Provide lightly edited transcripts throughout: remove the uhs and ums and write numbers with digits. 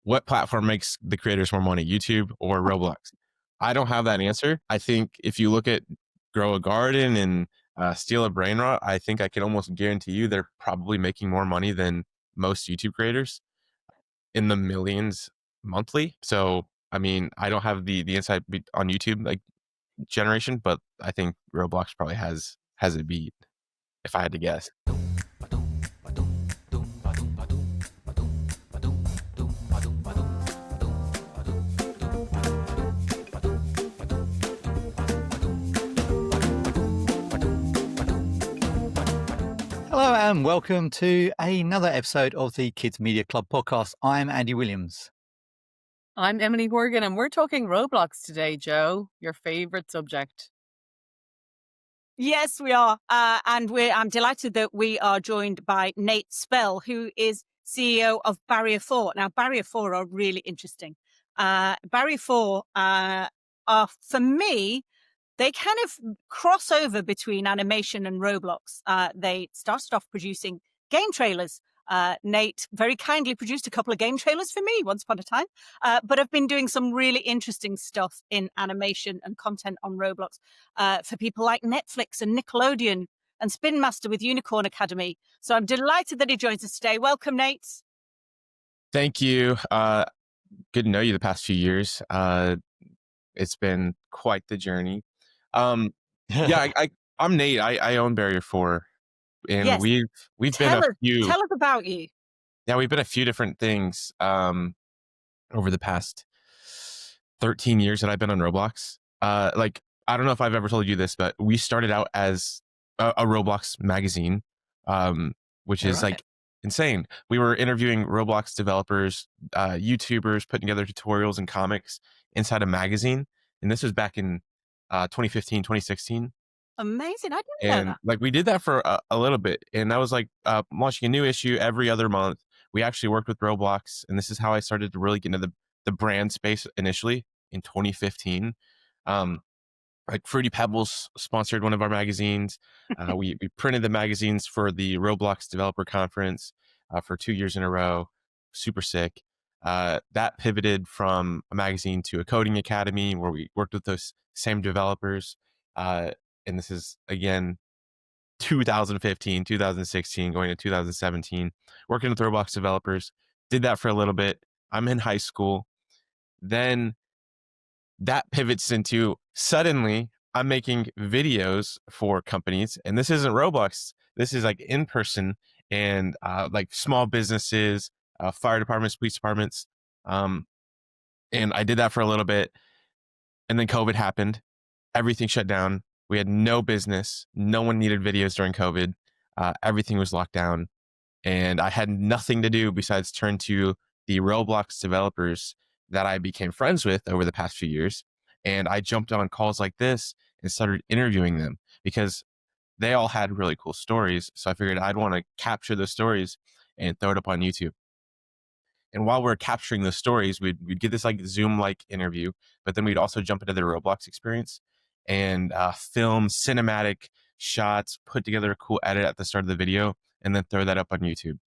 what platform makes the creators more money, YouTube or Roblox? I don't have that answer. I think if you look at Grow a Garden and Steal a Brain Rot, I think I can almost guarantee you they're probably making more money than most YouTube creators in the millions monthly. So, I mean, I don't have the insight on YouTube like generation, but I think Roblox probably has it beat if I had to guess. Hello and welcome to another episode of the Kids Media Club podcast. I'm Andy Williams. I'm Emily Horgan, and we're talking Roblox today, Joe, your favorite subject. Yes, we are. And I'm delighted that we are joined by Nate Spell, who is CEO of Barrier 4. Now, Barrier 4 are really interesting. Barrier 4 are, for me, they kind of cross over between animation and Roblox. They started off producing game trailers. Nate very kindly produced a couple of game trailers for me once upon a time, but I've been doing some really interesting stuff in animation and content on Roblox for people like Netflix and Nickelodeon and Spin Master with Unicorn Academy. So I'm delighted that he joins us today. Welcome, Nate. Thank you. Good to know you the past few years. It's been quite the journey. I'm Nate. I own Barrier 4. And Yes. we've been a few. Tell us about you. Yeah, we've been a few different things over the past 13 years that I've been on Roblox. I don't know if I've ever told you this, but we started out as a Roblox magazine, which is like insane. We were interviewing Roblox developers, YouTubers, putting together tutorials and comics inside a magazine. And this was back in 2015, 2016. Amazing. I didn't know that. Like we did that for a little bit, and that was like launching a new issue every other month. We actually worked with Roblox, and this is how I started to really get into the brand space initially in 2015. Like Fruity Pebbles sponsored one of our magazines. We printed the magazines for the Roblox Developer Conference for 2 years in a row. Super sick. That pivoted from a magazine to a coding academy where we worked with those same developers. And this is, again, 2015, 2016, going to 2017, working with Roblox developers. Did that for a little bit. I'm in high school. Then that pivots into suddenly I'm making videos for companies. And this isn't Roblox. This is like in person and like small businesses, fire departments, police departments. And I did that for a little bit. And then COVID happened. Everything shut down. We had no business. No one needed videos during COVID. Everything was locked down. And I had nothing to do besides turn to the Roblox developers that I became friends with over the past few years. And I jumped on calls like this and started interviewing them because they all had really cool stories. So I figured I'd want to capture those stories and throw it up on YouTube. And while we're capturing the stories, we'd get this like Zoom-like interview, but then we'd also jump into the Roblox experience and film cinematic shots, put together a cool edit at the start of the video, and then throw that up on YouTube.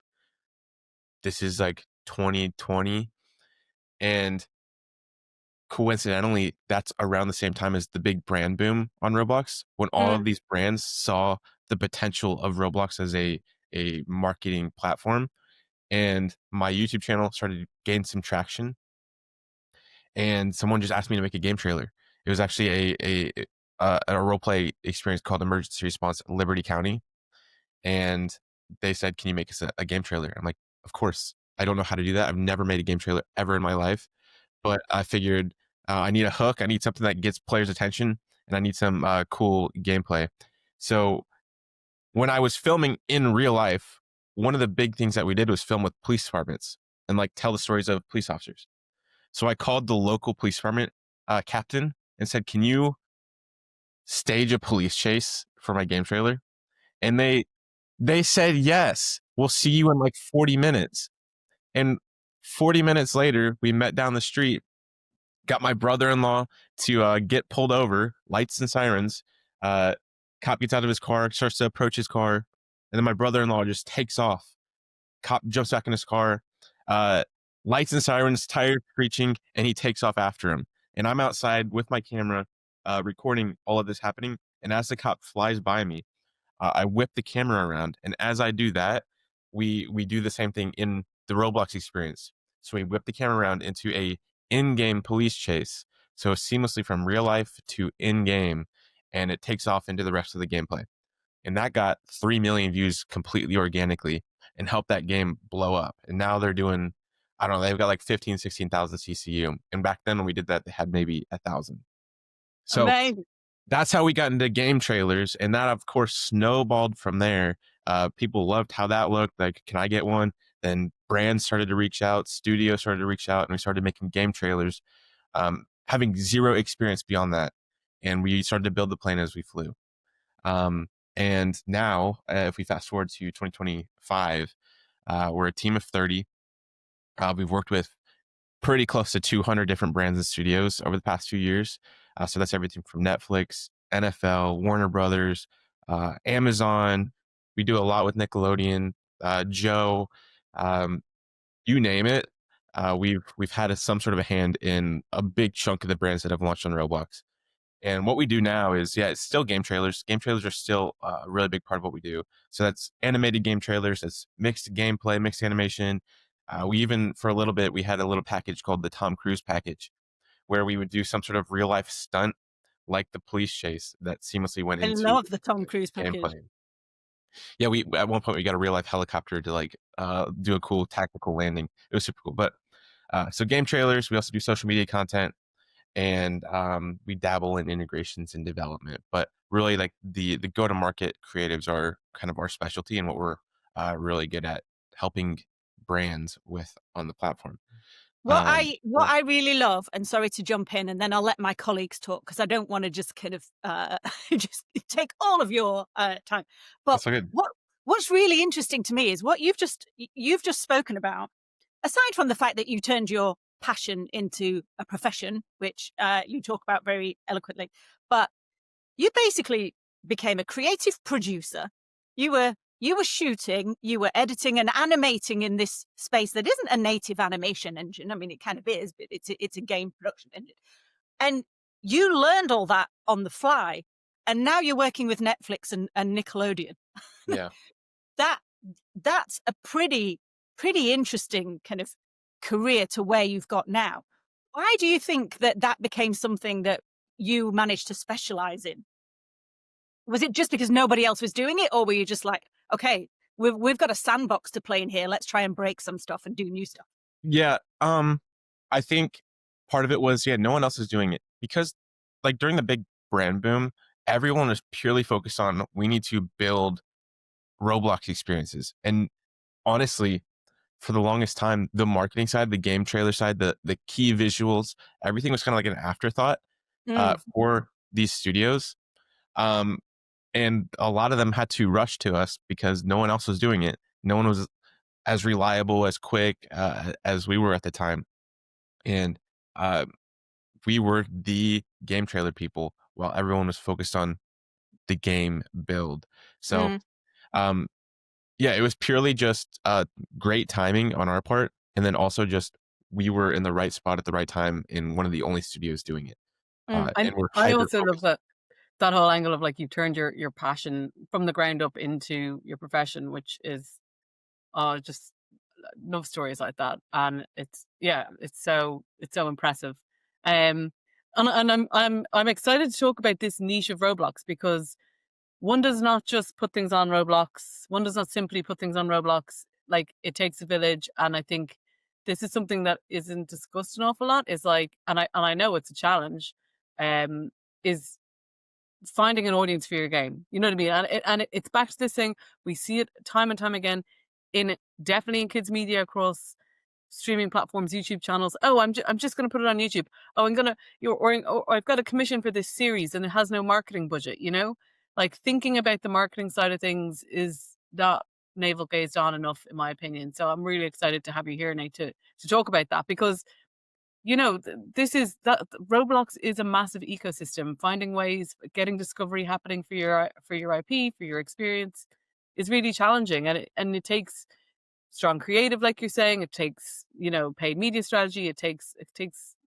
This is like 2020. And coincidentally, that's around the same time as the big brand boom on Roblox, when all of these brands saw the potential of Roblox as a marketing platform. And my YouTube channel started to gain some traction. And someone just asked me to make a game trailer. It was actually a role play experience called Emergency Response Liberty County. And they said, can you make us a game trailer? I'm like, of course. I don't know how to do that. I've never made a game trailer ever in my life. But I figured I need a hook. I need something that gets players' attention. And I need some cool gameplay. So when I was filming in real life, one of the big things that we did was film with police departments and like tell the stories of police officers. So I called the local police department captain and said, can you stage a police chase for my game trailer? And they said, yes, we'll see you in like 40 minutes. And 40 minutes later, we met down the street, got my brother-in-law to get pulled over, lights and sirens. Cop gets out of his car, starts to approach his car. And then my brother-in-law just takes off. Cop jumps back in his car. lights and sirens, tires screeching, and he takes off after him. And I'm outside with my camera, recording all of this happening. And as the cop flies by me, I whip the camera around, and as I do that, we do the same thing in the Roblox experience. So we whip the camera around into a in-game police chase, so seamlessly from real life to in-game, and it takes off into the rest of the gameplay. And that got 3 million views completely organically and helped that game blow up. And now they're doing, I don't know, they've got like 15, 16,000 CCU. And back then when we did that, they had maybe 1,000. So Amazing. that's how we got into game trailers, and that of course snowballed from there. People loved how that looked. Like, can I get one? Then brands started to reach out, studios started to reach out, and we started making game trailers, having zero experience beyond that. And we started to build the plane as we flew. And now, if we fast forward to 2025, we're a team of 30. We've worked with pretty close to 200 different brands and studios over the past few years. So that's everything from Netflix, NFL, Warner Brothers, Amazon. We do a lot with Nickelodeon, Joe, you name it. We've had some sort of a hand in a big chunk of the brands that have launched on Roblox. And what we do now is, it's still game trailers. Game trailers are still a really big part of what we do. So that's animated game trailers, it's mixed gameplay, mixed animation. We even, for a little bit, we had a little package called the Tom Cruise package, where we would do some sort of real life stunt, like the police chase, that seamlessly went I into love the Tom Cruise package. gameplay. Yeah, we at one point we got a real life helicopter to like do a cool tactical landing. It was super cool. But so game trailers, we also do social media content, and we dabble in integrations and development. But really, like the go to market creatives are kind of our specialty and what we're really good at helping brands with on the platform. What Um, I really love, and sorry to jump in, and then I'll let my colleagues talk because I don't want to just kind of just take all of your time. But that's so good. what's really interesting to me is what you've just spoken about. Aside from the fact that you turned your passion into a profession, which you talk about very eloquently, but you basically became a creative producer. You were shooting, you were editing and animating in this space that isn't a native animation engine. I mean, it kind of is, but it's a game production engine. And you learned all that on the fly. And now you're working with Netflix and Nickelodeon. Yeah. That's a pretty interesting kind of career to where you've got now. Why do you think that became something that you managed to specialize in? Was it just because nobody else was doing it, or were you just like, okay, we've got a sandbox to play in here, let's try and break some stuff and do new stuff? Yeah. I think part of it was, no one else is doing it, because like during the big brand boom, everyone was purely focused on, we need to build Roblox experiences. And honestly, for the longest time, the marketing side, the game trailer side, the key visuals, everything was kind of like an afterthought for these studios. And a lot of them had to rush to us because no one else was doing it. No one was as reliable, as quick as we were at the time. And we were the game trailer people while everyone was focused on the game build. So, it was purely just great timing on our part. And then also just we were in the right spot at the right time in one of the only studios doing it. And we're I hyper also love focused. that whole angle of like you've turned your passion from the ground up into your profession, which is just love stories like that. And it's so impressive. And I'm excited to talk about this niche of Roblox, because one does not just put things on Roblox. One does not simply put things on Roblox. Like, it takes a village, and I think this is something that isn't discussed an awful lot. Is like, and I know it's a challenge. Is finding an audience for your game. You know what I mean? And it's back to this thing. We see it time and time again, definitely in kids media across streaming platforms, YouTube channels. Oh, I'm just going to put it on YouTube. Oh, I've got a commission for this series and it has no marketing budget. Like, thinking about the marketing side of things is not navel gazed on enough, in my opinion. So I'm really excited to have you here, Nate, to talk about that, because Roblox is a massive ecosystem. Finding ways, getting discovery happening for your IP, for your experience, is really challenging, and it takes strong creative, like you're saying. It takes, paid media strategy. It takes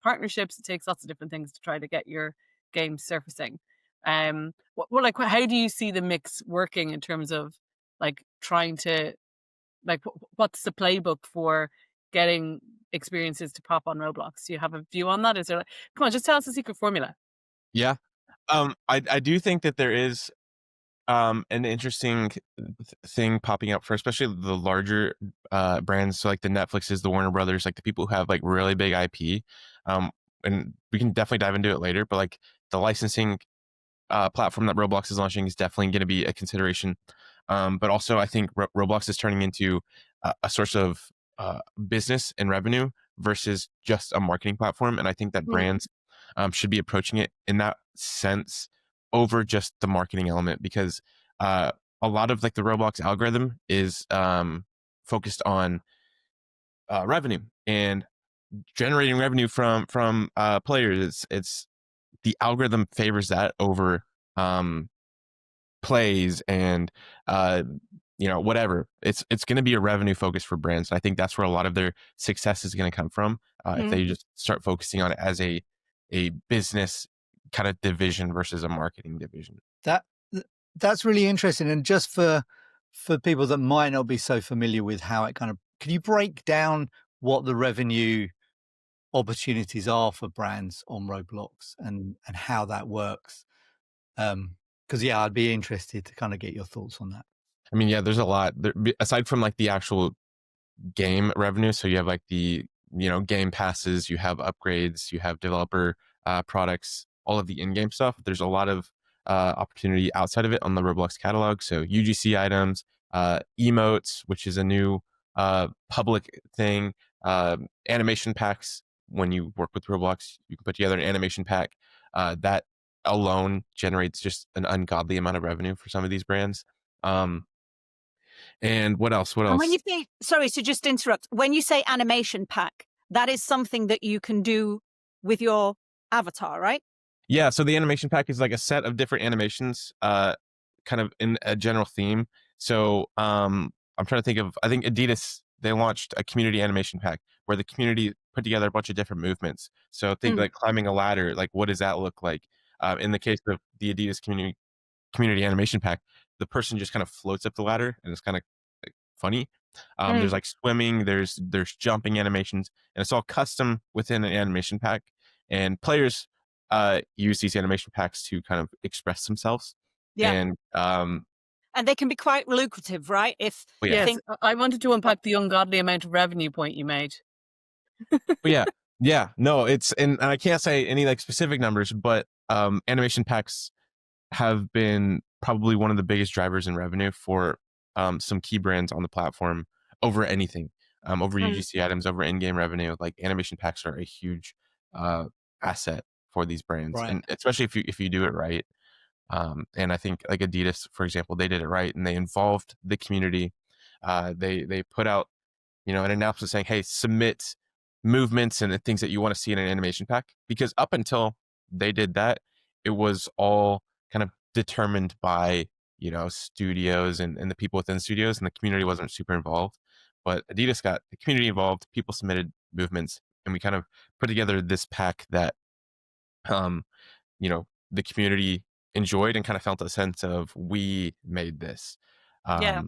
partnerships. It takes lots of different things to try to get your game surfacing. How do you see the mix working in terms of like trying to what's the playbook for getting experiences to pop on Roblox? Do you have a view on that? Is there come on, just tell us the secret formula. Yeah. I do think that there is an interesting thing popping up for especially the larger brands, so like the Netflixes, the Warner Brothers, like the people who have like really big IP. And we can definitely dive into it later, but like the licensing platform that Roblox is launching is definitely going to be a consideration. But also, I think Roblox is turning into a source of business and revenue versus just a marketing platform. And I think that Mm. brands should be approaching it in that sense over just the marketing element, because a lot of like the Roblox algorithm is focused on revenue and generating revenue from players. It's the algorithm favors that over plays and whatever. It's going to be a revenue focus for brands. And I think that's where a lot of their success is going to come from if they just start focusing on it as a business kind of division versus a marketing division. That's really interesting. And just for people that might not be so familiar with how it can you break down what the revenue opportunities are for brands on Roblox and how that works? Because I'd be interested to kind of get your thoughts on that. I mean, yeah, there's a lot there, aside from like the actual game revenue. So you have like the game passes, you have upgrades, you have developer products, all of the in-game stuff. There's a lot of opportunity outside of it on the Roblox catalog. So UGC items, emotes, which is a new public thing, animation packs. When you work with Roblox, you can put together an animation pack that alone generates just an ungodly amount of revenue for some of these brands. And what else? And when you say, sorry to just interrupt, when you say animation pack, that is something that you can do with your avatar, right? Yeah, so the animation pack is like a set of different animations, kind of in a general theme. So I'm trying to think of, I think Adidas, they launched a community animation pack where the community put together a bunch of different movements. So think like climbing a ladder, like what does that look like? In the case of the Adidas community animation pack, the person just kind of floats up the ladder and it's kind of like funny. There's like swimming, there's jumping animations, and it's all custom within an animation pack. And players use these animation packs to kind of express themselves. Yeah. And they can be quite lucrative, right? If yeah. you Yes, think, I wanted to unpack the ungodly amount of revenue point you made. But yeah, no, it's and I can't say any like specific numbers, but animation packs have been probably one of the biggest drivers in revenue for some key brands on the platform over anything, over UGC items, over in-game revenue. Like animation packs are a huge asset for these brands, Right. and especially if you do it right. And I think like Adidas, for example, they did it right and they involved the community. They put out an announcement saying, hey, submit movements and the things that you want to see in an animation pack, because up until they did that, it was all kind of determined by studios and the people within studios, and the community wasn't super involved. But Adidas got the community involved, people submitted movements, and we kind of put together this pack that the community enjoyed and kind of felt a sense of we made this. Yeah.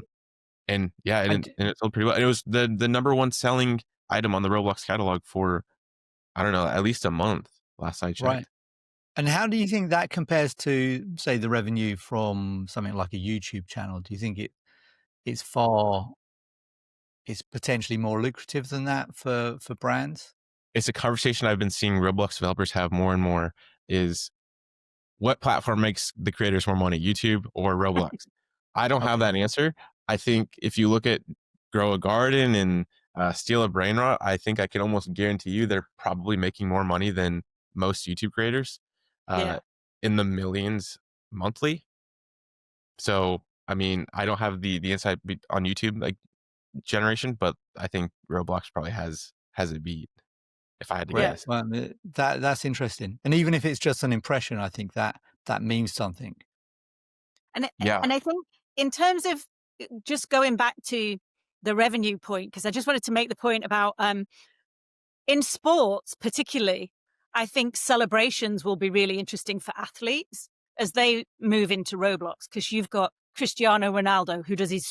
And it sold pretty well. And it was the number one selling item on the Roblox catalog for, I don't know, at least a month last I checked. Right. And how do you think that compares to, say, the revenue from something like a YouTube channel? Do you think it's potentially more lucrative than that for brands? It's a conversation I've been seeing Roblox developers have more and more, is what platform makes the creators more money, YouTube or Roblox? I don't have that answer. I think if you look at Grow a Garden and Steal a Brain Rot, I think I can almost guarantee you they're probably making more money than most YouTube creators, in the millions monthly. So, I mean, I don't have the insight on YouTube like generation, but I think Roblox probably has it beat, if I had to guess. Well, that's interesting. And even if it's just an impression, I think that means something. and I think in terms of just going back to the revenue point, because I just wanted to make the point about in sports, particularly, I think celebrations will be really interesting for athletes as they move into Roblox, because you've got Cristiano Ronaldo who does his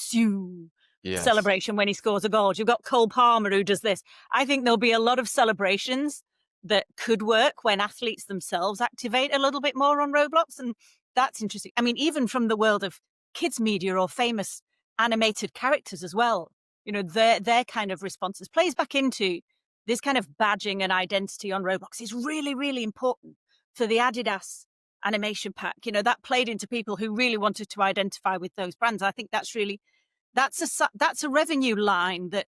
Yes. celebration when he scores a goal. You've got Cole Palmer who does this. I think there'll be a lot of celebrations that could work when athletes themselves activate a little bit more on Roblox. And that's interesting. I mean, even from the world of kids media or famous animated characters as well, their kind of responses plays back into this kind of badging and identity on Roblox is really, really important for the Adidas animation pack. That played into people who really wanted to identify with those brands. I think that's a revenue line that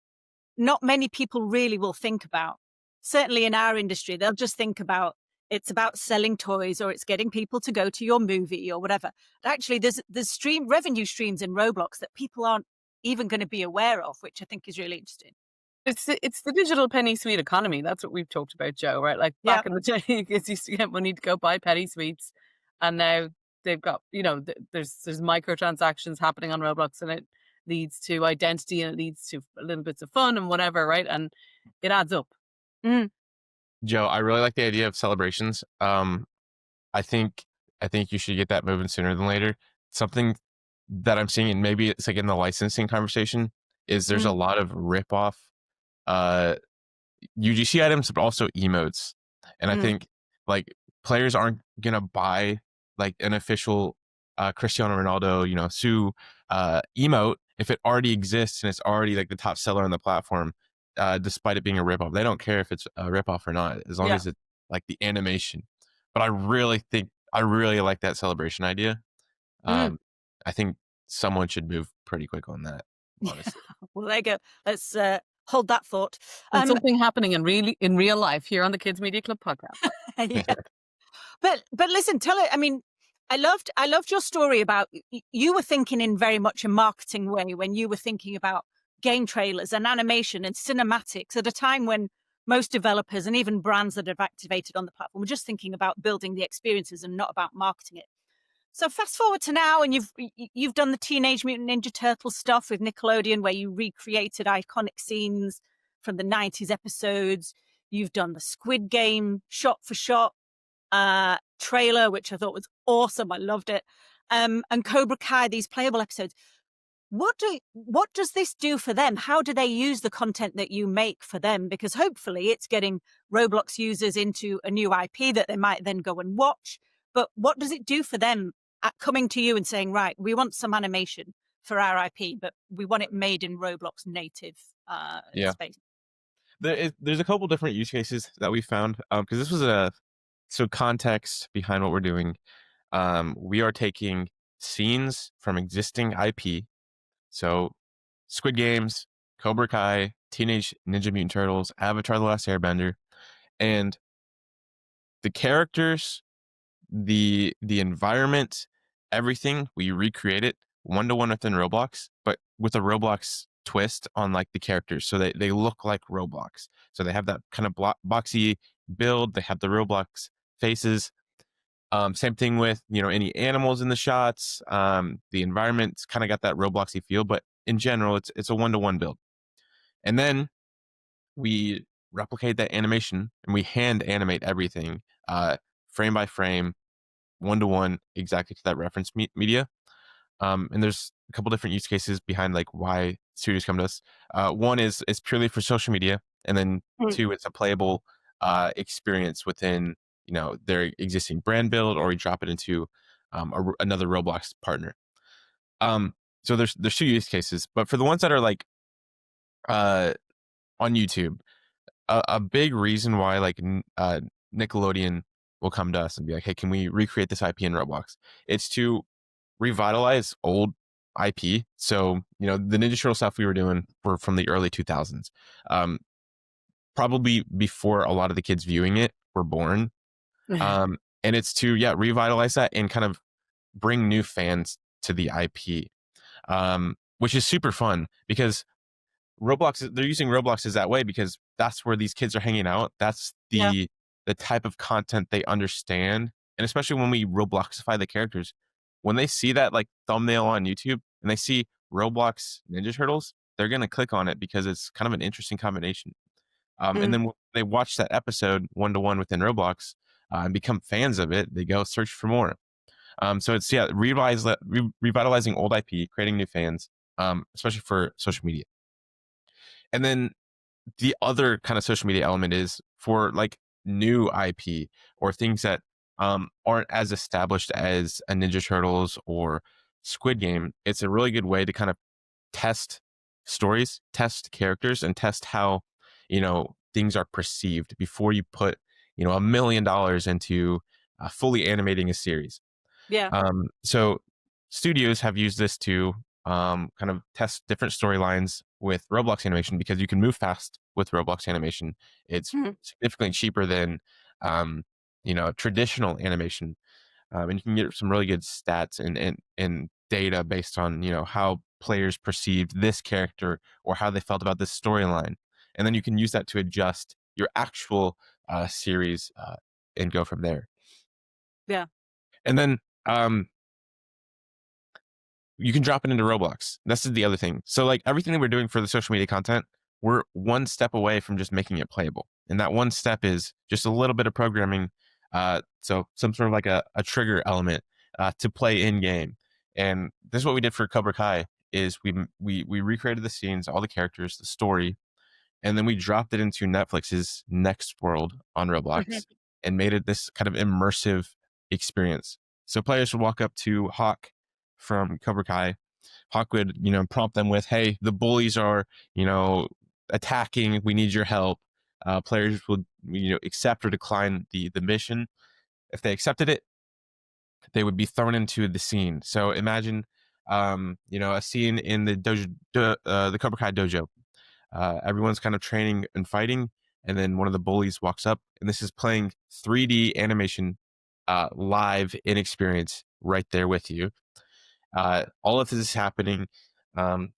not many people really will think about. Certainly in our industry, they'll just think about it's about selling toys or it's getting people to go to your movie or whatever. But actually, there's revenue streams in Roblox that people aren't even going to be aware of, which I think is really interesting. It's the digital penny sweet economy. That's what we've talked about, Joe, right? Like Yeah. back in the day, kids used to get money to go buy penny sweets, and now they've got, there's microtransactions happening on Roblox, and it leads to identity and it leads to a little bits of fun and whatever, right? And it adds up. Joe, I really like the idea of celebrations. I think you should get that moving sooner than later. Something that I'm seeing, and maybe it's like in the licensing conversation, is there's a lot of rip-off UGC items, but also emotes. And I think like players aren't gonna buy like an official Cristiano Ronaldo, Sue emote if it already exists and it's already like the top seller on the platform, despite it being a ripoff. They don't care if it's a ripoff or not, as long as it's like the animation. But I really like that celebration idea. I think someone should move pretty quick on that, honestly. Well, there you go. Let's hold that thought. And something happening in real life here on the Kids Media Club podcast. Yeah. But listen, tell it. I mean, I loved your story about you were thinking in very much a marketing way when you were thinking about game trailers and animation and cinematics at a time when most developers and even brands that have activated on the platform were just thinking about building the experiences and not about marketing it. So fast forward to now, and you've done the Teenage Mutant Ninja Turtle stuff with Nickelodeon, where you recreated iconic scenes from the 90s episodes. You've done the Squid Game shot for shot trailer, which I thought was awesome. I loved it. And Cobra Kai, these playable episodes. What does this do for them? How do they use the content that you make for them? Because hopefully it's getting Roblox users into a new IP that they might then go and watch. But what does it do for them at coming to you and saying, right, we want some animation for our IP, but we want it made in Roblox native space? There's a couple different use cases that we found, because this was context behind what we're doing. We are taking scenes from existing IP, so Squid Games, Cobra Kai, Teenage Ninja Mutant Turtles, Avatar: The Last Airbender, and the characters, the environment, everything, we recreate it one-to-one within Roblox, but with a Roblox twist on like the characters, so they look like Roblox. So they have that kind of boxy build, they have the Roblox faces. Same thing with any animals in the shots. The environment's kind of got that Robloxy feel, but in general it's a one-to-one build. And then we replicate that animation and we hand animate everything, frame by frame, one-to-one, exactly to that reference media. And there's a couple different use cases behind like why studios come to us. One is purely for social media, and then two, it's a playable experience within their existing brand build, or we drop it into another Roblox partner. So there's two use cases, but for the ones that are like on YouTube, a big reason why like Nickelodeon will come to us and be like, hey, can we recreate this IP in Roblox? It's to revitalize old IP. So, the Ninja Turtle stuff we were doing were from the early 2000s. Probably before a lot of the kids viewing it were born. And it's to, revitalize that and kind of bring new fans to the IP, which is super fun because they're using Roblox as that way because that's where these kids are hanging out. That's the type of content they understand. And especially when we Robloxify the characters, when they see that like thumbnail on YouTube and they see Roblox Ninja Turtles, they're going to click on it because it's kind of an interesting combination. And Mm. then when they watch that episode one to one within Roblox and become fans of it, they go search for more. So it's revitalizing old IP, creating new fans, especially for social media. And then the other kind of social media element is for like new IP or things that aren't as established as a Ninja Turtles or Squid Game. It's a really good way to kind of test stories, test characters, and test how, things are perceived before you put, $1 million into fully animating a series. Yeah. So studios have used this to kind of test different storylines with Roblox animation because you can move fast with Roblox animation. It's Mhm. significantly cheaper than traditional animation, and you can get some really good stats and data based on how players perceived this character or how they felt about this storyline, and then you can use that to adjust your actual series and go from there. Yeah. And then you can drop it into Roblox. This is the other thing. So like everything that we're doing for the social media content, we're one step away from just making it playable. And that one step is just a little bit of programming. So some sort of like a trigger element to play in game. And this is what we did for Cobra Kai is we recreated the scenes, all the characters, the story, and then we dropped it into Netflix's Next World on Mhm. Roblox and made it this kind of immersive experience. So players would walk up to Hawk from Cobra Kai. Hawk would, prompt them with, "Hey, the bullies are, attacking. We need your help." Players would, accept or decline the mission. If they accepted it, they would be thrown into the scene. So imagine, a scene in the the Cobra Kai dojo. Everyone's kind of training and fighting, and then one of the bullies walks up, and this is playing 3D animation live in experience right there with you. All of this is happening.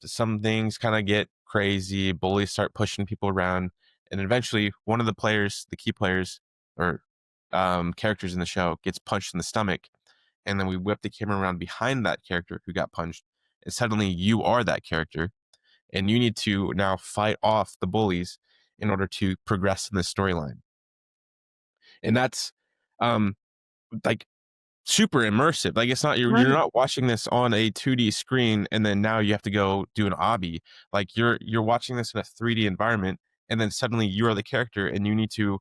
Some things kind of get crazy. Bullies start pushing people around, and eventually, one of the players, the key players or characters in the show, gets punched in the stomach, and then we whip the camera around behind that character who got punched, and suddenly you are that character, and you need to now fight off the bullies in order to progress in the storyline. And that's um like super immersive. Like it's not you're Mm. not watching this on a 2D screen and then now you have to go do an obby. Like you're watching this in a 3D environment and then suddenly you are the character and you need to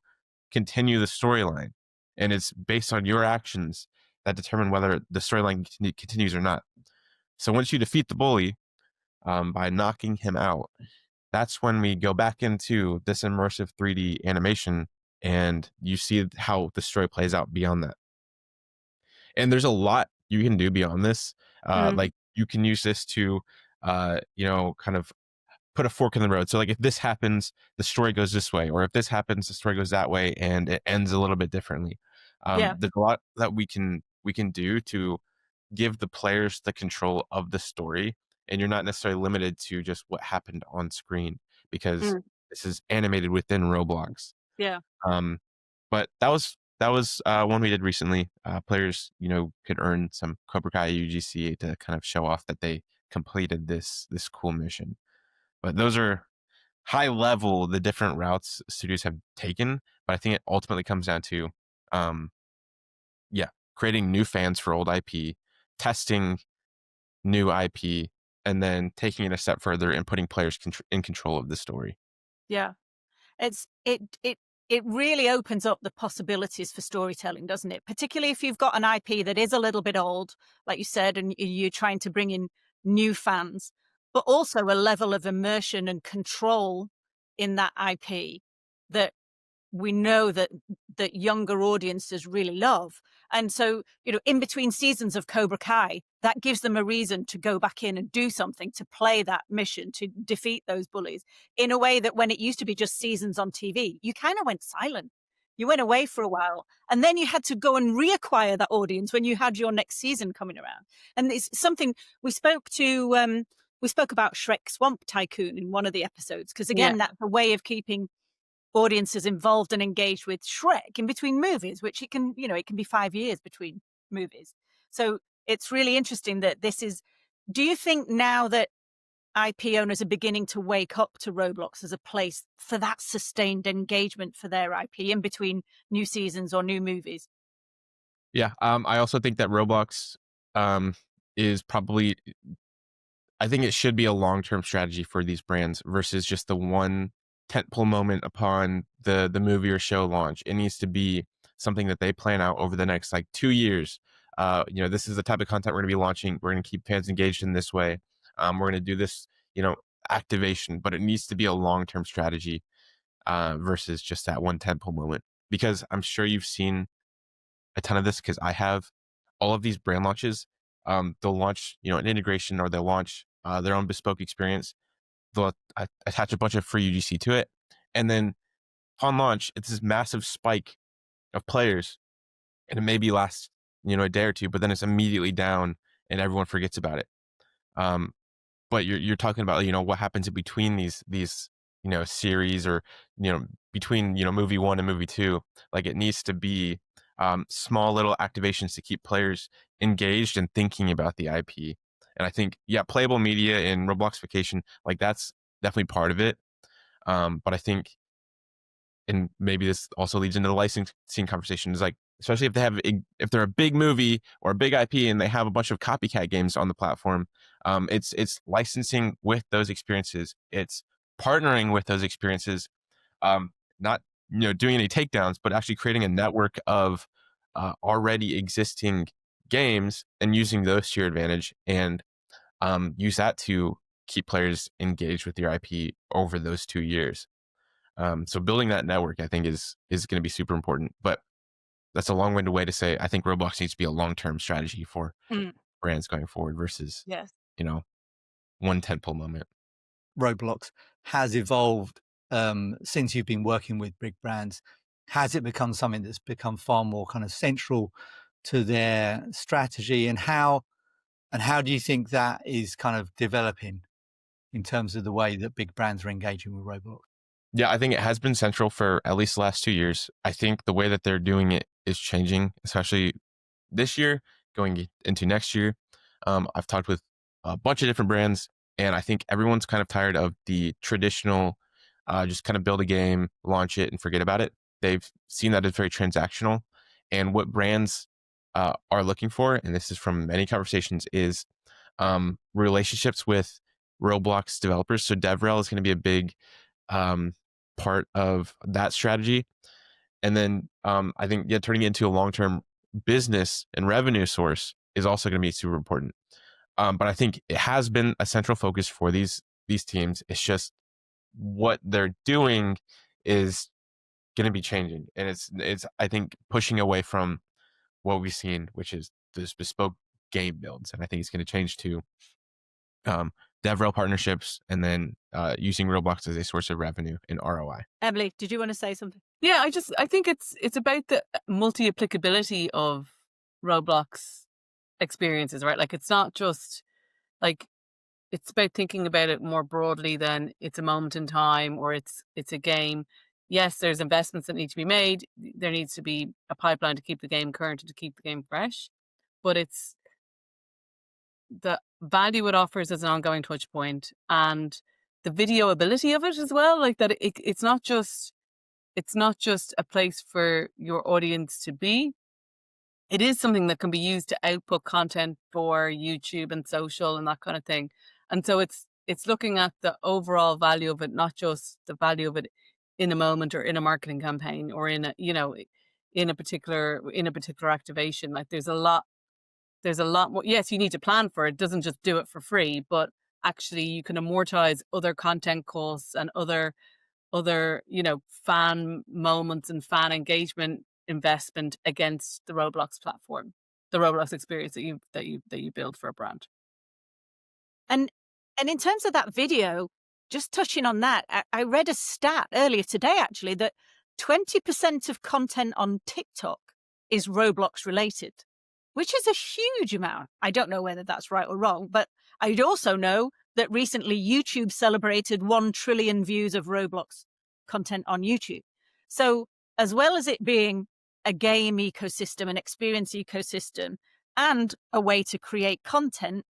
continue the storyline. And it's based on your actions that determine whether the storyline continues or not. So once you defeat the bully by knocking him out, that's when we go back into this immersive 3D animation and you see how the story plays out beyond that. And there's a lot you can do beyond this. Mm. Like you can use this to, kind of put a fork in the road. So like if this happens, the story goes this way, or if this happens, the story goes that way, and it ends a little bit differently. Yeah. There's a lot that we can do to give the players the control of the story, and you're not necessarily limited to just what happened on screen because Mm. this is animated within Roblox. Yeah. Um, but that was one we did recently. Players, could earn some Cobra Kai UGC to kind of show off that they completed this cool mission. But those are high level the different routes studios have taken. But I think it ultimately comes down to, um, yeah, creating new fans for old IP, testing new IP, and then taking it a step further and putting players in control of the story. Yeah. It's it really opens up the possibilities for storytelling, doesn't it? Particularly if you've got an IP that is a little bit old, like you said, and you're trying to bring in new fans, but also a level of immersion and control in that IP that we know that younger audiences really love. And so, in between seasons of Cobra Kai, that gives them a reason to go back in and do something, to play that mission, to defeat those bullies in a way that when it used to be just seasons on TV, you kind of went silent. You went away for a while and then you had to go and reacquire that audience when you had your next season coming around. And it's something we spoke about Shrek Swamp Tycoon in one of the episodes, because Yeah. again, that's a way of keeping audiences involved and engaged with Shrek in between movies, which it can be 5 years between movies. So it's really interesting that this is. Do you think now that IP owners are beginning to wake up to Roblox as a place for that sustained engagement for their IP in between new seasons or new movies. Yeah. I also think that Roblox is probably, I think it should be a long-term strategy for these brands versus just the one tentpole moment upon the movie or show launch. It needs to be something that they plan out over the next like 2 years. This is the type of content we're going to be launching. We're going to keep fans engaged in this way. We're going to do this, activation, but it needs to be a long-term strategy versus just that one tentpole moment. Because I'm sure you've seen a ton of this because I have all of these brand launches. They'll launch, an integration or they'll launch their own bespoke experience. They'll attach a bunch of free UGC to it. And then upon launch, it's this massive spike of players and it maybe lasts, a day or two, but then it's immediately down and everyone forgets about it. But you're talking about, what happens in between these, series or, between, movie one and movie two. Like it needs to be small little activations to keep players engaged and thinking about the IP. And I think, playable media and Robloxification, like that's definitely part of it. But I think, and maybe this also leads into the licensing conversation, is like, especially if they're a big movie or a big IP and they have a bunch of copycat games on the platform, it's licensing with those experiences. It's partnering with those experiences, not doing any takedowns, but actually creating a network of already existing games and using those to your advantage, and use that to keep players engaged with your IP over those 2 years. So building that network, I think, is going to be super important. But that's a long-winded way to say I think Roblox needs to be a long-term strategy for Mm. brands going forward versus Yes. one tentpole moment. Roblox has evolved since you've been working with big brands. Has it become something that's become far more kind of central to their strategy? And how do you think that is kind of developing in terms of the way that big brands are engaging with Roblox? Yeah, I think it has been central for at least the last 2 years. I think the way that they're doing it is changing, especially this year, going into next year. I've talked with a bunch of different brands, and I think everyone's kind of tired of the traditional, just kind of build a game, launch it, and forget about it. They've seen that as very transactional. And what brands are looking for, and this is from many conversations, is relationships with Roblox developers. So DevRel is going to be a big part of that strategy. And then I think turning it into a long-term business and revenue source is also going to be super important. But I think it has been a central focus for these teams. It's just what they're doing is going to be changing, and it's I think pushing away from what we've seen, which is this bespoke game builds, and I think it's going to change to DevRel partnerships, and then using Roblox as a source of revenue and ROI. Emily, did you want to say something? Yeah, I think it's about the multi-applicability of Roblox experiences, right? Like it's not just like it's about thinking about it more broadly than it's a moment in time or it's a game. Yes, there's investments that need to be made. There needs to be a pipeline to keep the game current and to keep the game fresh. But it's the value it offers as an ongoing touch point and the video ability of it as well. Like that it's not just a place for your audience to be. It is something that can be used to output content for YouTube and social and that kind of thing. And so it's looking at the overall value of it, not just the value of it in a moment or in a marketing campaign or in a, in a particular activation. Like there's a lot more. Yes, you need to plan for it. It doesn't just do it for free, but actually you can amortize other content costs and other fan moments and fan engagement investment against the Roblox platform, the Roblox experience that you build for a brand. And in terms of that video, just touching on that, I read a stat earlier today actually that 20% of content on TikTok is Roblox related, which is a huge amount. I don't know whether that's right or wrong, but I also know that recently YouTube celebrated 1 trillion views of Roblox content on YouTube. So as well as it being a game ecosystem, an experience ecosystem, and a way to create content,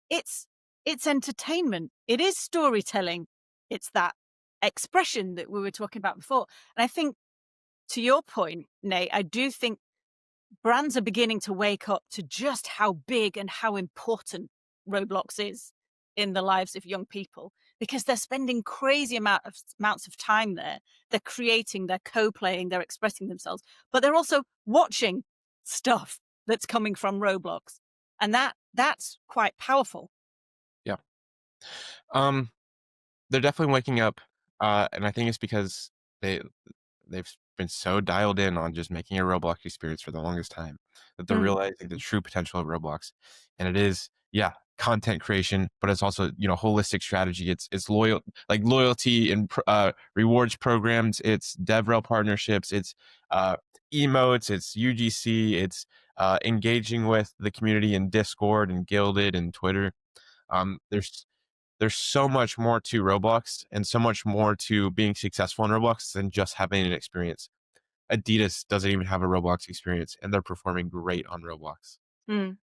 it's it's entertainment. It is storytelling. It's that expression that we were talking about before. And I think, to your point, Nate, I do think brands are beginning to wake up to just how big and how important Roblox is in the lives of young people, because they're spending crazy amounts of time there. They're creating, they're co-playing, they're expressing themselves, but they're also watching stuff that's coming from Roblox. And that's quite powerful. Yeah. Um, they're definitely waking up, and I think it's because they've been so dialed in on just making a Roblox experience for the longest time that they're Mm. realizing the true potential of Roblox. And it is, yeah, content creation, but it's also, holistic strategy. It's loyalty and rewards programs. It's DevRel partnerships. It's emotes. It's UGC. It's engaging with the community in Discord and Guilded and Twitter. There's so much more to Roblox and so much more to being successful in Roblox than just having an experience. Adidas doesn't even have a Roblox experience, and they're performing great on Roblox. Mm.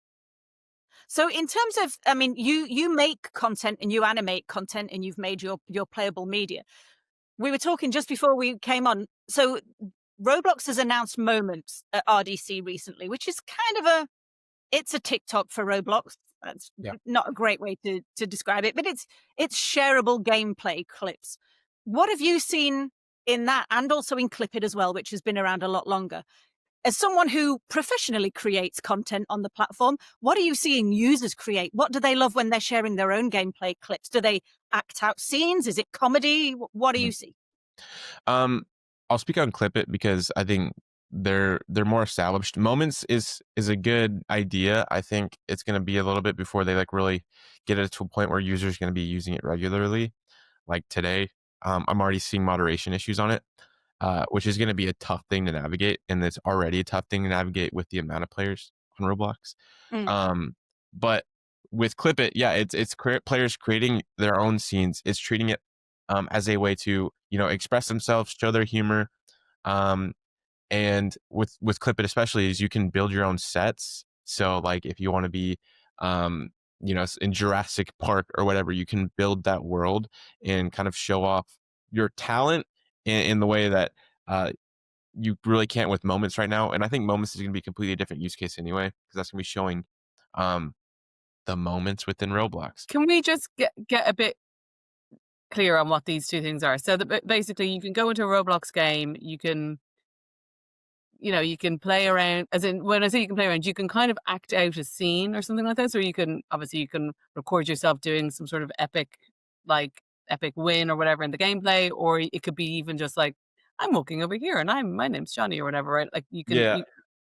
So in terms of, I mean, you make content and you animate content and you've made your playable media. We were talking just before we came on. So Roblox has announced Moments at RDC recently, which is kind of it's a TikTok for Roblox. That's Yeah. not a great way to describe it, but it's shareable gameplay clips. What have you seen in that, and also in Clip It as well, which has been around a lot longer? As someone who professionally creates content on the platform, what are you seeing users create? What do they love when they're sharing their own gameplay clips? Do they act out scenes? Is it comedy? What do Mhm. you see? I'll speak on Clip It because I think they're more established. Moments is a good idea. I think it's going to be a little bit before they really get it to a point where users are going to be using it regularly. Like today, I'm already seeing moderation issues on it, which is going to be a tough thing to navigate, and it's already a tough thing to navigate with the amount of players on Roblox. Mm. But with Clip It, yeah, it's players creating their own scenes. It's treating it as a way to express themselves, show their humor. And with Clip It especially is you can build your own sets. So like if you want to be in Jurassic Park or whatever, you can build that world and kind of show off your talent in the way that you really can't with Moments right now. And I think Moments is going to be a completely different use case anyway, because that's going to be showing the moments within Roblox. Can we just get a bit clear on what these two things are? So that basically you can go into a Roblox game, you can play around, as in when I say you can play around, you can kind of act out a scene or something like that. So you can record yourself doing some sort of epic win or whatever in the gameplay, or it could be even just like, I'm walking over here and my name's Johnny or whatever, right? Like Yeah,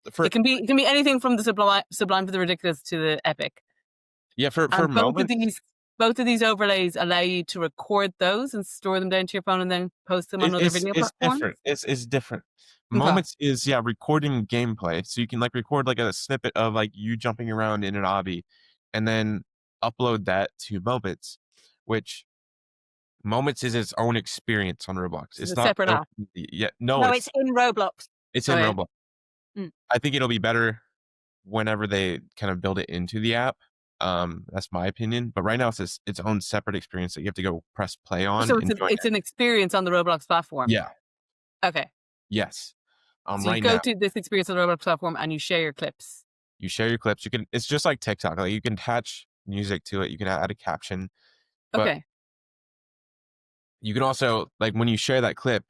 it can be anything from the sublime to the ridiculous to the epic. for And Moments, both of these overlays allow you to record those and store them down to your phone and then post them on other video it's platforms. different. It's different. Okay. Moments is recording gameplay, so you can record a snippet of you jumping around in an obby, and then upload that to Moments, which Moments is its own experience on Roblox. It's It's a not separate app. yeah, no, No, it's in Roblox. it's Oh, in yeah. Roblox. Mm. I think it'll be better whenever they kind of build it into the app. That's my opinion. But right now it's its own separate experience that you have to go press play on So and join it's it. an experience on the Roblox platform. Yeah. Okay. Yes. So you Right go now to this experience on the Roblox platform and you share your clips. you share your clips. It's just like TikTok. You can attach music to it. You can add a caption. But Okay. you can also when you share that clip,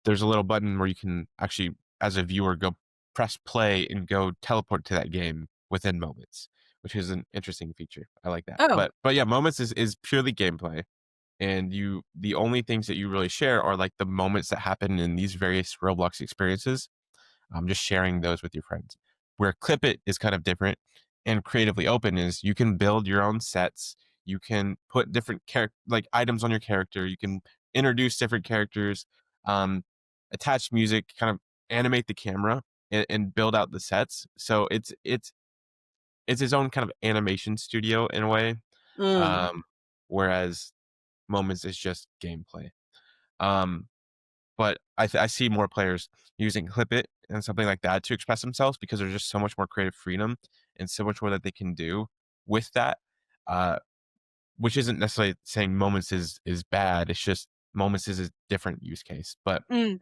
there's a little button where you can actually, as a viewer, go press play and go teleport to that game within Moments, which is an interesting feature. I like that. Oh. But yeah, Moments is purely gameplay. And the only things that you really share are the moments that happen in these various Roblox experiences. Just sharing those with your friends. Where Clip It is kind of different and creatively open is you can build your own sets. You can put different items on your character. You can introduce different characters, attach music, kind of animate the camera, and build out the sets. So it's its own kind of animation studio in a way. Mm. Whereas Moments is just gameplay. But I see more players using Clip It and something like that to express themselves because there's just so much more creative freedom and so much more that they can do with that. Uh, which isn't necessarily saying Moments is bad. It's just Moments is a different use case. But Mm.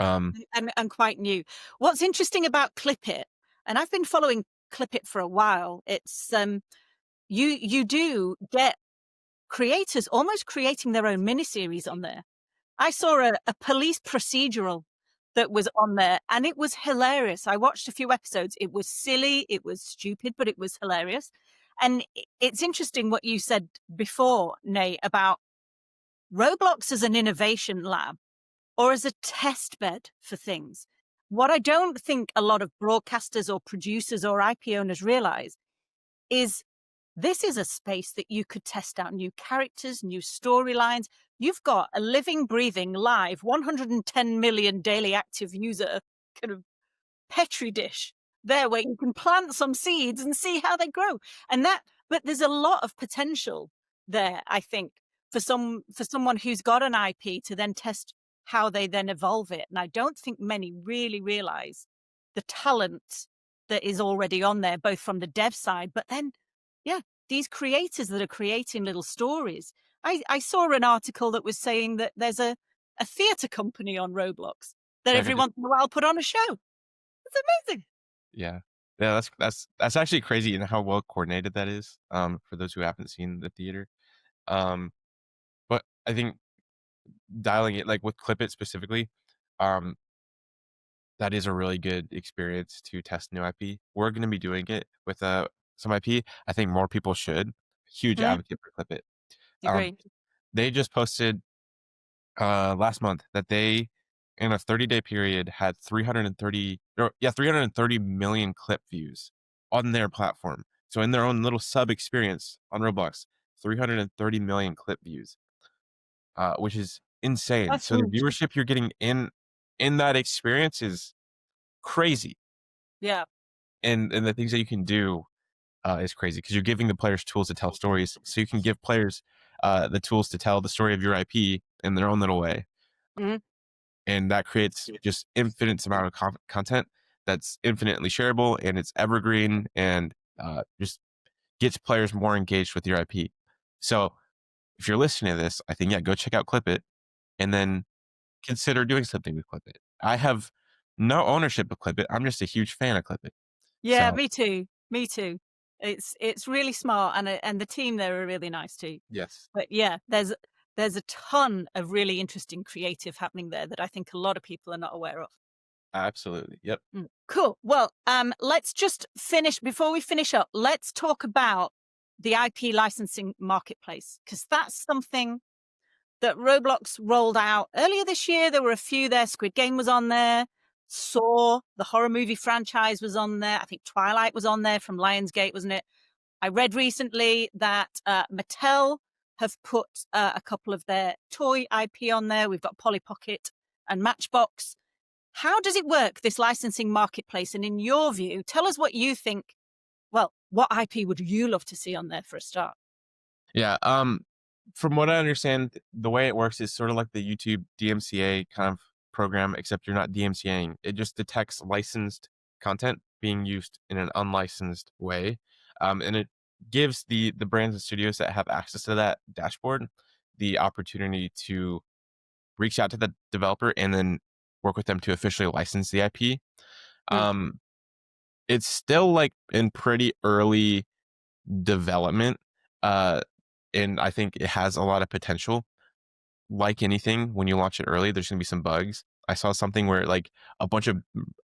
um, And quite new. What's interesting about Clip It, and I've been following Clip It for a while, it's you do get creators almost creating their own miniseries on there. I saw a police procedural that was on there, and it was hilarious. I watched a few episodes. It was silly, it was stupid, but it was hilarious. And it's interesting what you said before, Nate, about Roblox as an innovation lab or as a test bed for things. What I don't think a lot of broadcasters or producers or IP owners realize is this is a space that you could test out new characters, new storylines. You've got a living, breathing, live, 110 million daily active user kind of petri dish there where you can plant some seeds and see how they grow. But there's a lot of potential there, I think, for someone who's got an IP to then test how they then evolve it. And I don't think many really realize the talent that is already on there, both from the dev side, but then, yeah, these creators that are creating little stories. I saw an article that was saying that there's a theatre company on Roblox that like I every just, once in a while put on a show. It's amazing. yeah, yeah, that's actually crazy and how well coordinated that is. For those who haven't seen the theater, um, but I think dialing it like with Clip It specifically, um, that is a really good experience to test new IP. We're going to be doing it with some IP. I think more people should. Huge Mm, advocate for Clip It. Um, agree. they just posted last month that they in a 30-day period had 330 million clip views on their platform. So in their own little sub experience on Roblox, 330 million clip views, which is insane. That's So the huge. viewership you're getting in that experience is crazy. Yeah. And the things that you can do is crazy because you're giving the players tools to tell stories. So you can give players the tools to tell the story of your IP in their own little way. Mhm. And that creates just infinite amount of content that's infinitely shareable and it's evergreen and just gets players more engaged with your IP. So if you're listening to this, I think, yeah, go check out Clip It and then consider doing something with Clip It. I have no ownership of Clip It. I'm just a huge fan of Clip It. Yeah, So me too. Me too. It's really smart, and the team there are really nice too. yes, But yeah, there's a ton of really interesting creative happening there that I think a lot of people are not aware of. absolutely. Yep. Cool. Well, let's just finish before we finish up. Let's talk about the IP licensing marketplace because that's something that Roblox rolled out earlier this year. There were a few there. Squid Game was on there. Saw, the horror movie franchise, was on there. I think Twilight was on there from Lionsgate, wasn't it? I read recently that Mattel have put a couple of their toy IP on there. We've got Polly Pocket and Matchbox. How does it work, this licensing marketplace? And in your view, tell us what you think. Well, what IP would you love to see on there for a start? Yeah. From what I understand, the way it works is sort of like the YouTube DMCA kind of program, except you're not DMCAing. It just detects licensed content being used in an unlicensed way, and it gives the brands and studios that have access to that dashboard the opportunity to reach out to the developer and then work with them to officially license the IP. Mm, Um, it's still like in pretty early development. And I think it has a lot of potential. Like anything, when you launch it early, there's gonna be some bugs. I saw something where like a bunch of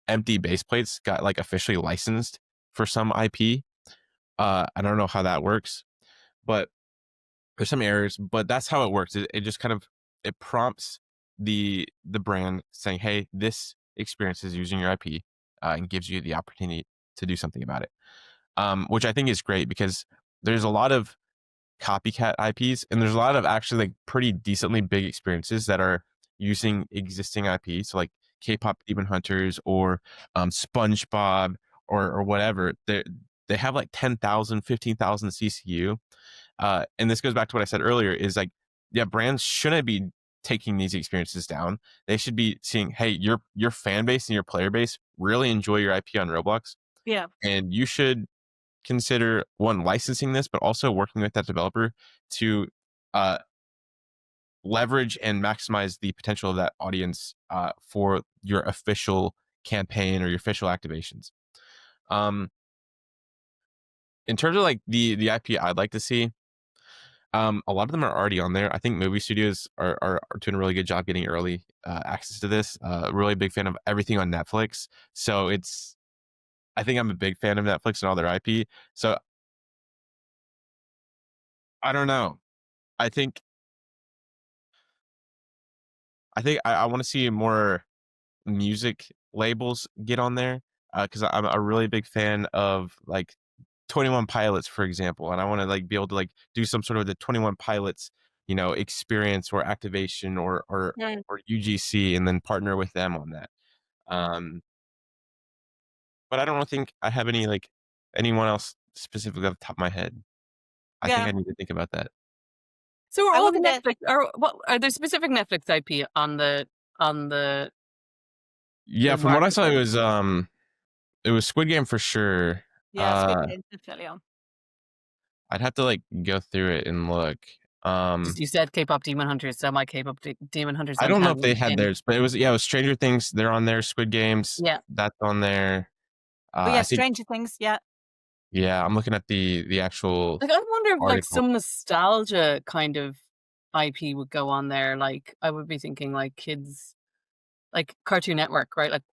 empty base plates got like officially licensed for some IP. I don't know how that works, but there's some errors. But that's how it works. It just kind of it prompts the brand saying, "Hey, this experience is using your IP," and gives you the opportunity to do something about it. Which I think is great because there's a lot of copycat IPs, and there's a lot of actually like pretty decently big experiences that are using existing IP. So like K-pop Demon Hunters or SpongeBob or whatever. They have like 10,000, 15,000 CCU. And this goes back to what I said earlier is like, yeah, brands shouldn't be taking these experiences down. They should be seeing, hey, your fan base and your player base really enjoy your IP on Roblox, yeah. and you should consider one licensing this, but also working with that developer to uh, leverage and maximize the potential of that audience for your official campaign or your official activations. In terms of like the IP I'd like to see, a lot of them are already on there. I think movie studios are doing a really good job getting early access to this. Really big fan of everything on Netflix. So I think I'm a big fan of Netflix and all their IP. So I don't know. I think I want to see more music labels get on there because I'm a really big fan of like 21 Pilots, for example, and I want to like be able to like do some sort of the 21 Pilots, experience or activation Mm. or UGC, and then partner with them on that. But I don't think I have anyone else specifically off the top of my head. I think Yeah. I need to think about that. So are I all the wonder. Netflix or what are there specific Netflix IP on the Yeah, from what I saw, marketplace? it was Squid Game for sure. Yeah, Squid Game's definitely on. I'd have to like go through it and look. Just you said K-pop Demon Hunters, so my K-pop Demon Hunters I don't don't know count if they had in. theirs, but it was Stranger Things. They're on there. Squid Games. Yeah. That's on there. But yeah, I think Stranger Things. Yeah. yeah. I'm looking at the actual Like I wonder if like article. some nostalgia kind of IP would go on there. Like I would be thinking like kids, like Cartoon Network, right? Like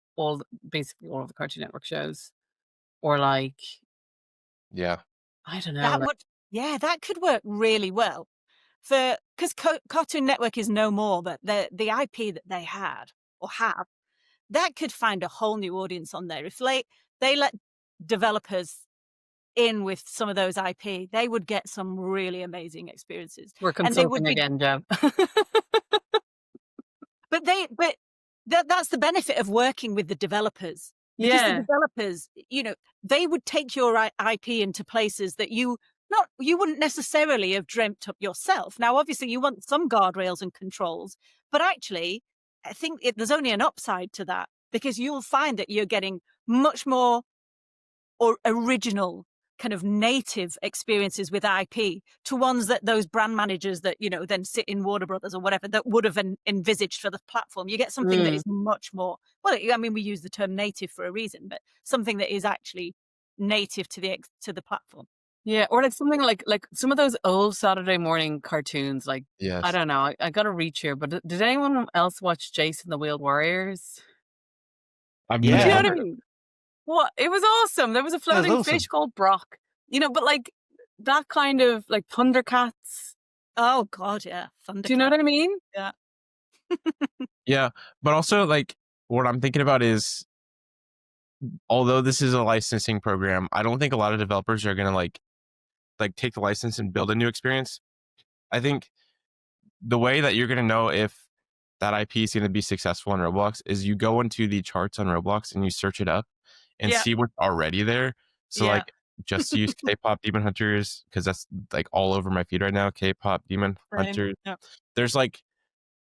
basically all of the Cartoon Network shows, or like Yeah. I don't know. That Like, would. Yeah, that could work really well because Cartoon Network is no more, but the IP that they had or have, that could find a whole new audience on there. If they let developers in with some of those IP, they would get some really amazing experiences. we're And they would consulting be, again, Joe. but that's the benefit of working with the developers. Because the Yeah. developers, they would take your IP into places that you wouldn't necessarily have dreamt up yourself. Now, obviously, you want some guardrails and controls, but actually, I think there's only an upside to that because you'll find that you're getting much more or original kind of native experiences with IP to ones that those brand managers that, then sit in Warner Brothers or whatever that would have envisaged for the platform. You get something that is much more, well, I mean, we use the term native for a reason, but something that is actually native to the platform. Yeah, or like something like some of those old Saturday morning cartoons. Like I Yes. don't know, I got to reach here, but did anyone else watch Jason the Wheeled Warriors? I've Yeah. Do you know never. what I mean? What it was awesome. There was a floating awesome. fish called Brock. But like that kind of like Thundercats. Oh God, yeah, Do you know what I mean? Yeah. Yeah, but also like what I'm thinking about is, although this is a licensing program, I don't think a lot of developers are gonna like take the license and build a new experience. I think the way that you're gonna know if that IP is gonna be successful on Roblox is you go into the charts on Roblox and you search it up and Yeah. see what's already there. So Yeah. like just use K-pop Demon Hunters because that's like all over my feed right now. K-pop Demon Same. Hunters. Yeah. There's like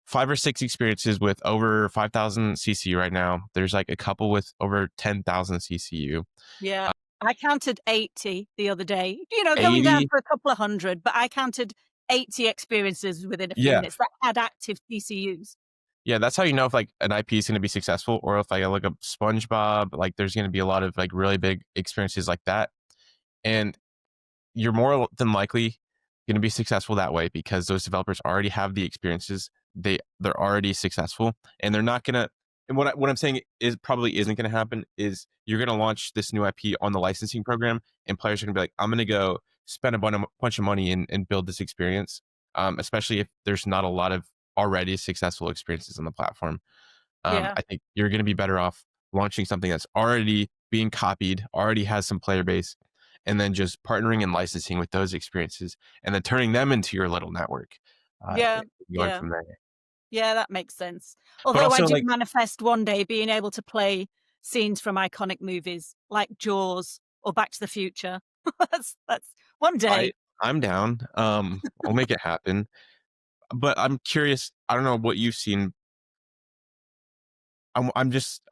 5 or 6 experiences with over 5,000 CCU right now. There's like a couple with over 10,000 CCU. Yeah. I counted 80 the other day, going down 80. for a couple of hundred, but I counted 80 experiences within a few Yeah. minutes that had active CCUs. Yeah, that's how you know if like an IP is going to be successful, or if I look up SpongeBob, like there's going to be a lot of like really big experiences like that. And you're more than likely going to be successful that way because those developers already have the experiences. They're already successful, and they're not going to. And what I'm saying is probably isn't going to happen is you're going to launch this new IP on the licensing program, and players are going to be like, I'm going to go spend a bunch of money and build this experience, especially if there's not a lot of already successful experiences on the platform. Yeah. I think you're going to be better off launching something that's already being copied, already has some player base, and then just partnering and licensing with those experiences, and then turning them into your little network. Yeah. Going Yeah. from there. Yeah, that makes sense. But Although I also, do like, manifest one day being able to play scenes from iconic movies like Jaws or Back to the Future. that's one day. I'm down. I'll make it happen. But I'm curious. I don't know what you've seen. I'm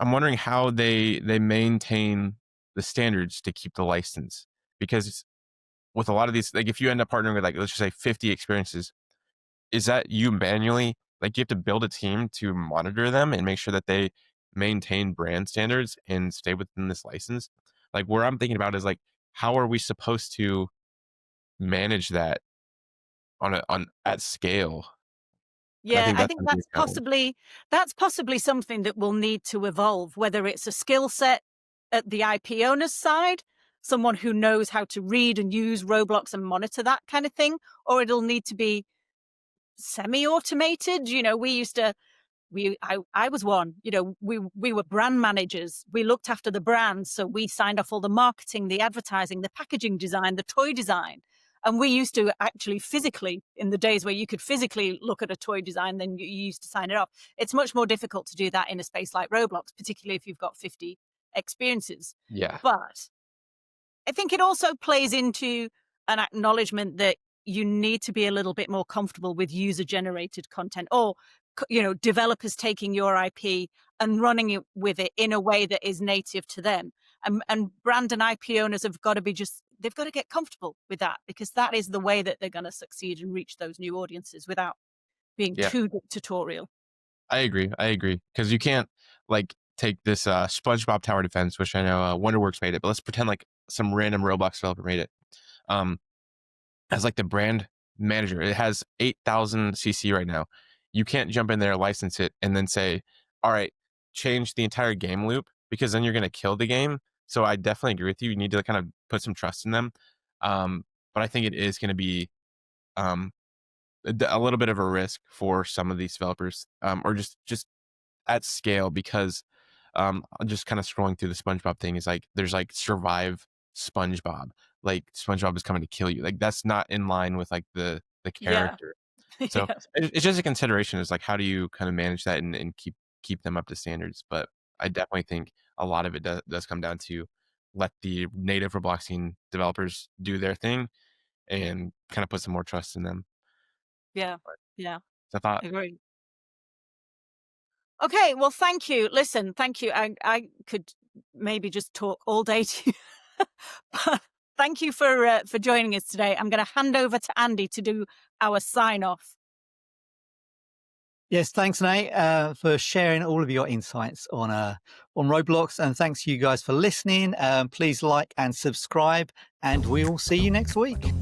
wondering how they maintain the standards to keep the license. because with a lot of these, like if you end up partnering with like, let's just say 50 experiences, is that you manually, like you have to build a team to monitor them and make sure that they maintain brand standards and stay within this license? Like where I'm thinking about is like, how are we supposed to manage that on at scale? And I Yeah, think I that's think gonna be a challenge. that's possibly something that will need to evolve, whether it's a skill set at the IP owner's side, someone who knows how to read and use Roblox and monitor that kind of thing, or it'll need to be semi-automated. You know, we used to I was one, you know, we were brand managers. We looked after the brands. So we signed off all the marketing, the advertising, the packaging design, the toy design. And we used to actually physically, in the days where you could physically look at a toy design, then you used to sign it off. It's much more difficult to do that in a space like Roblox, particularly if you've got 50 experiences. Yeah. But I think it also plays into an acknowledgement that you need to be a little bit more comfortable with user generated content, or you know, developers taking your IP and running it with it in a way that is native to them. And brand and IP owners have got to be they've got to get comfortable with that, because that is the way that they're going to succeed and reach those new audiences without being Yeah. too dictatorial. I agree. I agree. Because you can't like take this SpongeBob Tower Defense, which I know Wonderworks made it, but let's pretend like some random Roblox developer made it. Um, as like the brand manager, it has 8,000 CC right now. You can't jump in there, license it, and then say, "All right, change the entire game loop," because then you're going to kill the game. So I definitely agree with you. You need to kind of put some trust in them. But I think it is going to be um, a little bit of a risk for some of these developers, or just at scale, because I'm just kind of scrolling through the SpongeBob thing. Is like there's like survive SpongeBob, like SpongeBob is coming to kill you. Like that's not in line with like the Yeah. character. So Yeah. it's just a consideration. Is like how do you kind of manage that and keep them up to standards? But I definitely think a lot of it does come down to let the native Robloxian developers do their thing and kind of put some more trust in them. Yeah. Yeah. So I thought, Agree. Okay, well, thank you. Listen, thank you. I could maybe just talk all day to you. But thank you for joining us today. I'm going to hand over to Andy to do our sign off. Yes, thanks, Nate, for sharing all of your insights on Roblox, and thanks you guys for listening. Please like and subscribe, and we will see you next week.